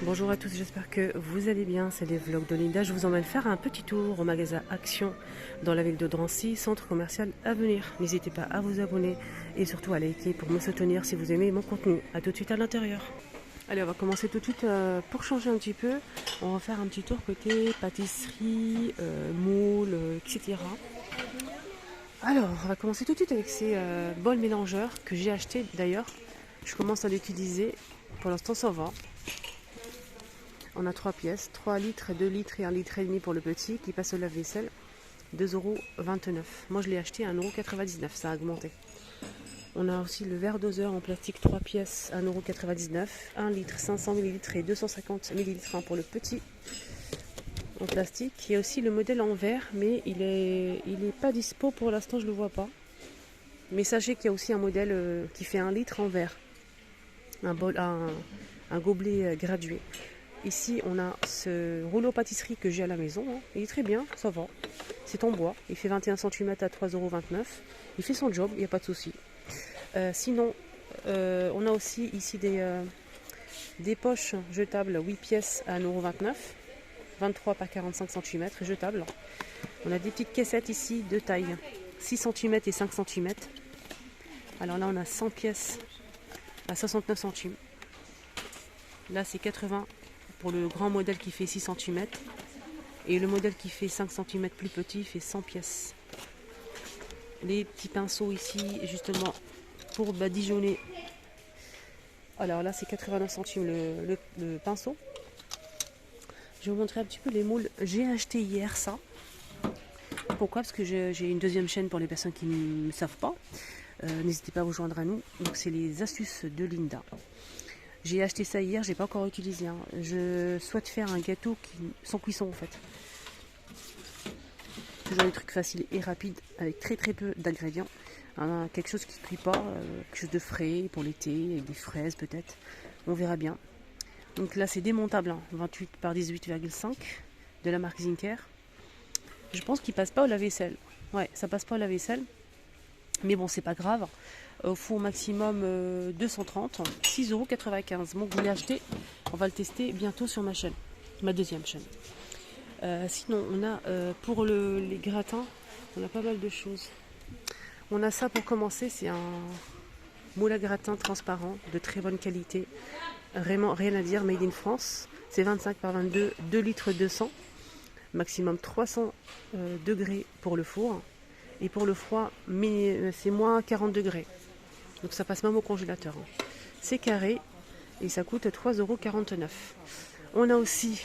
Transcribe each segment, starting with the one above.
Bonjour à tous, j'espère que vous allez bien, c'est les vlogs de Linda. Je vous emmène faire un petit tour au magasin Action dans la ville de Drancy, centre commercial Avenir. N'hésitez pas à vous abonner et surtout à liker pour me soutenir si vous aimez mon contenu. A tout de suite à l'intérieur. Allez, on va commencer tout de suite pour changer un petit peu. On va faire un petit tour côté pâtisserie, moule, etc. Alors, on va commencer tout de suite avec ces bols mélangeurs que j'ai achetés d'ailleurs. Je commence à l'utiliser, pour l'instant ça va. On a 3 pièces, 3 litres, 2 litres et 1,5 litre pour le petit qui passe au lave-vaisselle, 2,29 €. Moi je l'ai acheté à 1,99 €, ça a augmenté. On a aussi le verre doseur en plastique 3 pièces, 1,99 €, 1 litre, 500 ml et 250 ml pour le petit en plastique. Il y a aussi le modèle en verre, mais il est pas dispo pour l'instant, je ne le vois pas. Mais sachez qu'il y a aussi un modèle qui fait 1 litre en verre, un gobelet gradué. Ici, on a ce rouleau pâtisserie que j'ai à la maison. Il est très bien, ça va. C'est en bois. Il fait 21 cm à 3,29 €. Il fait son job, il n'y a pas de souci. Sinon, on a aussi ici des poches jetables 8 pièces à 1,29 €. 23 par 45 cm, jetables. On a des petites caissettes ici de taille 6 cm et 5 cm. Alors là, on a 100 pièces à 69 centimes. Là, c'est 80 pour le grand modèle qui fait 6 cm. Et le modèle qui fait 5 cm plus petit fait 100 pièces. Les petits pinceaux ici, justement, pour badigeonner. Alors là, c'est 89 centimes le pinceau. Je vais vous montrer un petit peu les moules. J'ai acheté hier ça. Pourquoi? Parce que j'ai une deuxième chaîne pour les personnes qui ne savent pas. N'hésitez pas à vous joindre à nous. Donc c'est les astuces de Linda. J'ai acheté ça hier, j'ai pas encore utilisé. Je souhaite faire un gâteau sans cuisson en fait. Toujours des trucs faciles et rapides avec très peu d'ingrédients. Quelque chose qui ne cuit pas, quelque chose de frais pour l'été, avec des fraises peut-être. On verra bien. Donc là c'est démontable, 28 par 18,5 de la marque Zinker. Je pense qu'il passe pas au lave-vaisselle. Ouais, ça passe pas au lave-vaisselle. Mais bon, c'est pas grave. Au four maximum 230, 6,95 €. Bon, je l'ai acheté. On va le tester bientôt sur ma chaîne, ma deuxième chaîne. Sinon, on a pour les gratins, on a pas mal de choses. On a ça pour commencer, c'est un moule à gratin transparent de très bonne qualité. Vraiment rien à dire, made in France. C'est 25 par 22, 2 litres 200. Maximum 300 degrés pour le four. Et pour le froid, c'est moins 40 degrés. Donc ça passe même au congélateur. C'est carré et ça coûte 3,49 €. On a aussi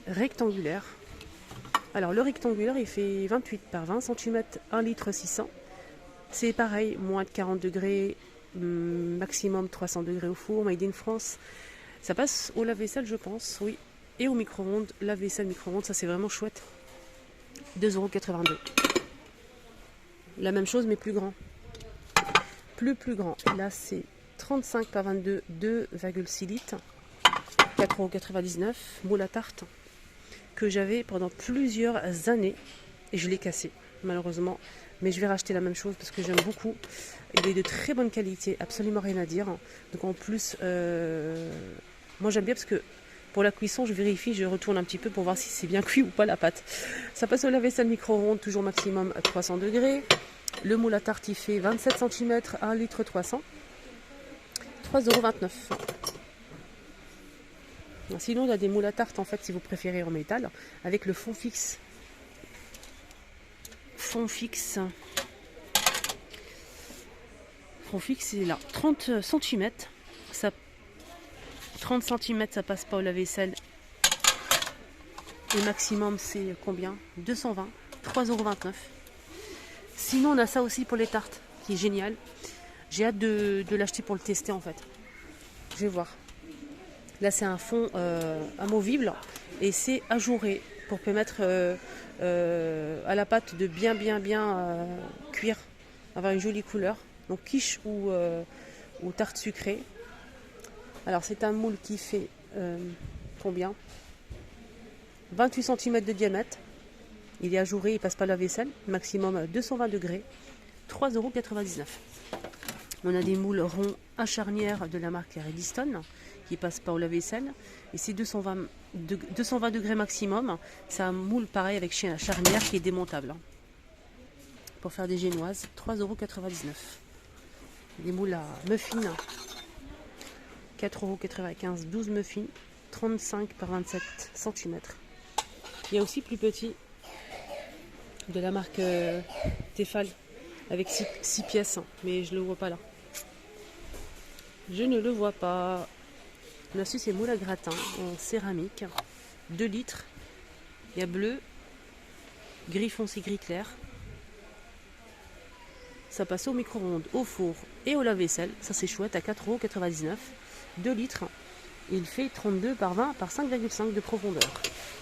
rectangulaire. Alors le rectangulaire, il fait 28 par 20 cm, 1 litre 600. C'est pareil, moins de 40 degrés, maximum 300 degrés au four, made in France. Ça passe au lave-vaisselle, je pense, oui. Et au micro-ondes, lave-vaisselle, micro-ondes, ça c'est vraiment chouette. 2,82 €. La même chose mais plus grand. Plus grand. Là c'est 35 par 22, 2,6 litres. 4,99 €. Moule à tarte que j'avais pendant plusieurs années et je l'ai cassé malheureusement. Mais je vais racheter la même chose parce que j'aime beaucoup. Il est de très bonne qualité, absolument rien à dire. Donc en plus, moi j'aime bien parce que pour la cuisson, je vérifie, je retourne un petit peu pour voir si c'est bien cuit ou pas la pâte. Ça passe au lave-vaisselle micro-ondes, toujours maximum à 300 degrés. Le moule à tarte, il fait 27 cm, 1 litre 300. 3,29 €. Sinon, il y a des moules à tarte, en fait, si vous préférez en métal, avec le fond fixe. Fond fixe, c'est là. 30 cm. 30 cm, ça passe pas au lave-vaisselle. Et maximum, c'est combien? 220, 3,29 €. Sinon, on a ça aussi pour les tartes, qui est génial. J'ai hâte de l'acheter pour le tester, en fait. Je vais voir. Là, c'est un fond amovible et c'est ajouré pour permettre à la pâte de bien cuire, avoir une jolie couleur. Donc, quiche ou tarte sucrée. Alors c'est un moule qui fait combien? 28 cm de diamètre. Il est ajouré, il passe pas la vaisselle. Maximum 220 degrés. 3,99 €. On a des moules ronds à charnière de la marque Redstone qui passe pas au lave-vaisselle. Et c'est 220 degrés maximum. C'est un moule pareil avec charnière qui est démontable. Pour faire des génoises, 3,99 €. Des moules à muffins, 4,95 €, 12 muffins, 35 par 27 cm. Il y a aussi plus petit de la marque Tefal avec 6 pièces, mais je ne le vois pas là. Je ne le vois pas. On a su ces moules à gratin en céramique, 2 litres. Il y a bleu, gris foncé, gris clair. Ça passe au micro-ondes, au four et au lave-vaisselle. Ça c'est chouette, à 4,99 €. 2 litres. Il fait 32 par 20 par 5,5 de profondeur.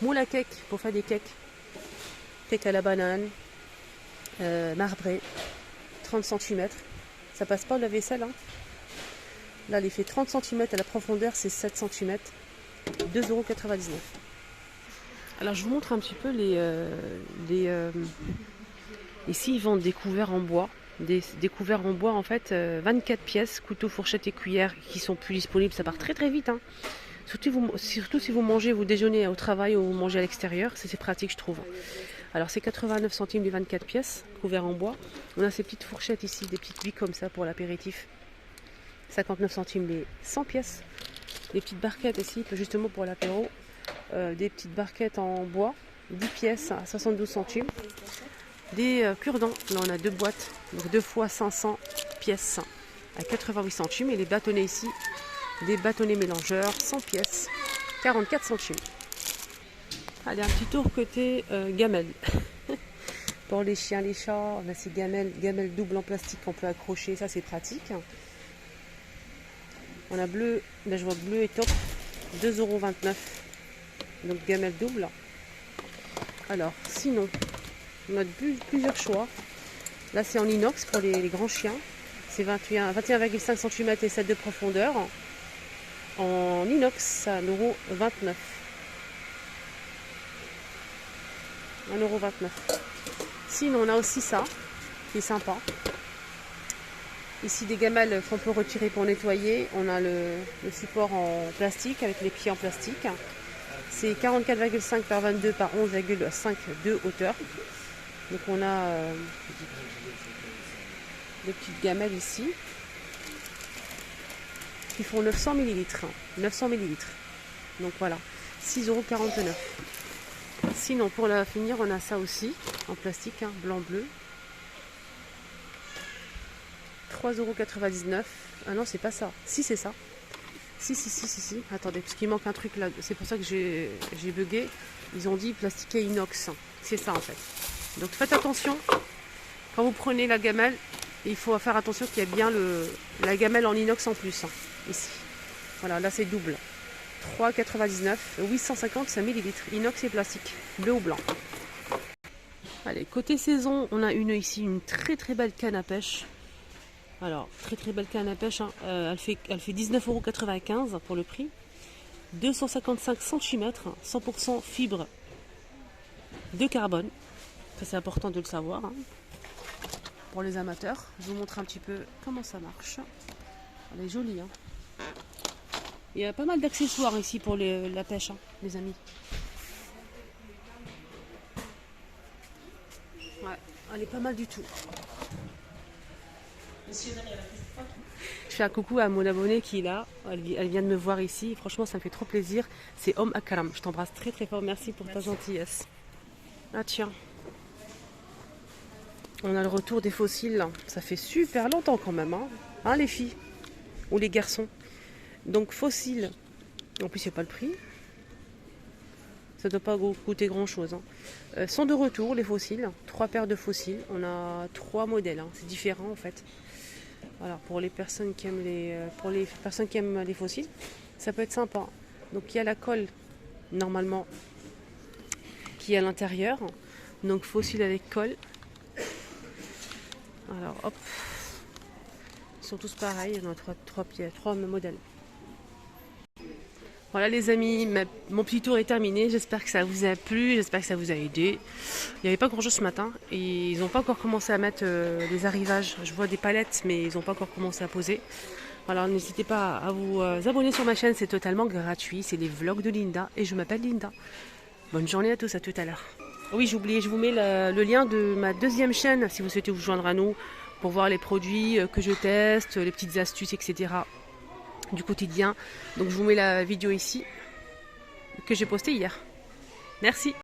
Moule à cake pour faire des cakes. Cake à la banane, marbré, 30 cm. Ça passe pas au lave-vaisselle. Hein. Là, il fait 30 cm à la profondeur, c'est 7 cm. 2,99 €. Alors, je vous montre un petit peu ici, ils vendent des couverts en bois. Des couverts en bois, en fait, 24 pièces, couteau, fourchette et cuillère qui sont plus disponibles. Ça part très très vite. Hein. Surtout si vous mangez, vous déjeunez au travail ou vous mangez à l'extérieur. C'est pratique, je trouve. Alors, c'est 89 centimes les 24 pièces, couverts en bois. On a ces petites fourchettes ici, des petites billes comme ça pour l'apéritif. 59 centimes les 100 pièces. Les petites barquettes ici, justement pour l'apéro. Des petites barquettes en bois, 10 pièces à 72 centimes. Des cure-dents, là on a 2 boîtes, donc 2 fois 500 pièces à 88 centimes. Et les bâtonnets ici, des bâtonnets mélangeurs, 100 pièces, 44 centimes. Allez, un petit tour côté gamelle. Pour les chiens, les chats, on a ces gamelles doubles en plastique qu'on peut accrocher, ça c'est pratique. On a bleu, là je vois bleu et top, 2,29 €. Donc gamelle double. Alors, sinon, on a plusieurs choix. Là c'est en inox pour les grands chiens. C'est 21,5 cm et 7 de profondeur. En inox à 1,29 €. 1,29 €. Sinon, on a aussi ça, qui est sympa. Ici, des gamelles qu'on peut retirer pour nettoyer. On a le support en plastique, avec les pieds en plastique. C'est 44,5 par 22 par 11,5 de hauteur. Donc, on a des petites gamelles ici, qui font 900 ml. 900 ml. Donc, voilà, 6,49 €. Sinon, pour la finir, on a ça aussi, en plastique, hein, blanc-bleu. 3,99 €. Ah non, c'est pas ça. Si, c'est ça. Si. Attendez, parce qu'il manque un truc là. C'est pour ça que j'ai bugué. Ils ont dit plastique et inox. C'est ça, en fait. Donc, faites attention. Quand vous prenez la gamelle, il faut faire attention qu'il y ait bien la gamelle en inox en plus. Hein, ici. Voilà, là, c'est double. 3,99 €. 850 ml. Inox et plastique. Bleu ou blanc. Allez, côté saison, on a ici une très très belle canne à pêche. Alors, très très belle canne à pêche, hein. Elle fait 19,95 € pour le prix. 255 cm, 100% fibre de carbone. Ça c'est important de le savoir. Hein. Pour les amateurs, je vous montre un petit peu comment ça marche. Elle est jolie. Hein. Il y a pas mal d'accessoires ici pour la pêche, hein, les amis. Ouais, elle est pas mal du tout. Je fais un coucou à mon abonnée qui est là. Elle vient de me voir ici. Franchement, ça me fait trop plaisir. C'est Om Akram. Je t'embrasse très très fort. Merci pour ta gentillesse. Ah tiens. On a le retour des fossiles. Ça fait super longtemps quand même. Hein, les filles ou les garçons. Donc fossiles. En plus, il n'y a pas le prix. Ça ne doit pas coûter grand chose. Hein. Sont de retour les fossiles. 3 paires de fossiles. On a 3 modèles. Hein. C'est différent en fait. Voilà, pour les personnes qui aiment les fossiles, ça peut être sympa. Donc il y a la colle normalement qui est à l'intérieur. Donc fossile avec colle. Alors hop. Ils sont tous pareils, il y en a 3 modèles. Voilà les amis, mon petit tour est terminé. J'espère que ça vous a plu, j'espère que ça vous a aidé. Il n'y avait pas grand chose ce matin et ils n'ont pas encore commencé à mettre les arrivages. Je vois des palettes mais ils n'ont pas encore commencé à poser. Alors n'hésitez pas à vous abonner sur ma chaîne, c'est totalement gratuit. C'est les vlogs de Linda et je m'appelle Linda. Bonne journée à tous, à tout à l'heure. Oui, j'ai oublié, je vous mets le lien de ma deuxième chaîne si vous souhaitez vous joindre à nous pour voir les produits que je teste, les petites astuces, etc. du quotidien. Donc je vous mets la vidéo ici que j'ai postée hier. Merci.